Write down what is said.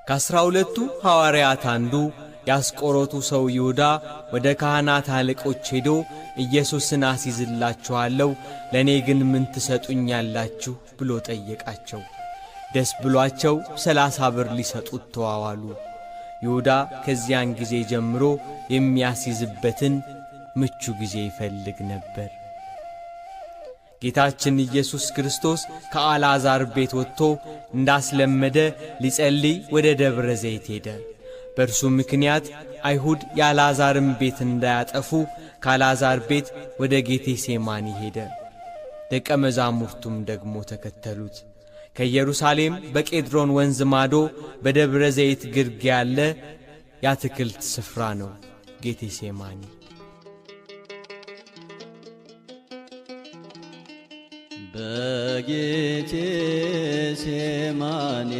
ከ12ቱ ሐዋርያት አንዱ ያስቆሮቱ ሰው ይሁዳ ወደ ካህናት አለቆች ሄዶ ኢየሱስን አስይዝላችኋለሁ፣ ለእኔ ግን ምን ትሰጡኛላችሁ ብሎ ጠየቃቸው። ደስ ብሏቸው 30 ብር ሊሰጡት ተዋዋሉ። ይሁዳ ከዚያን ጊዜ ጀምሮ የሚያስይዝበትን ምቹ ጊዜ ይፈልግ ነበር። ጌታችን ኢየሱስ ክርስቶስ ከአልዓዛር ቤት ወጥቶ እንዳስለመደ ሊጸልይ ወደ ደብረ ዘይት ሄደ። በእርሱ ምክንያት አይሁድ የአልዓዛርን ቤት እንዳያጠፉ ከአልዓዛር ቤት ወደ ጌቴሴማኒ ሄደ። ደቀ መዛሙርቱም ደግሞ ተከተሉት። ከኢየሩሳሌም በቄድሮን ወንዝ ማዶ በደብረ ዘይት ግርጌ ያለ የአትክልት ስፍራ ነው ጌቴሴማኒ። በጌቴሴማኒ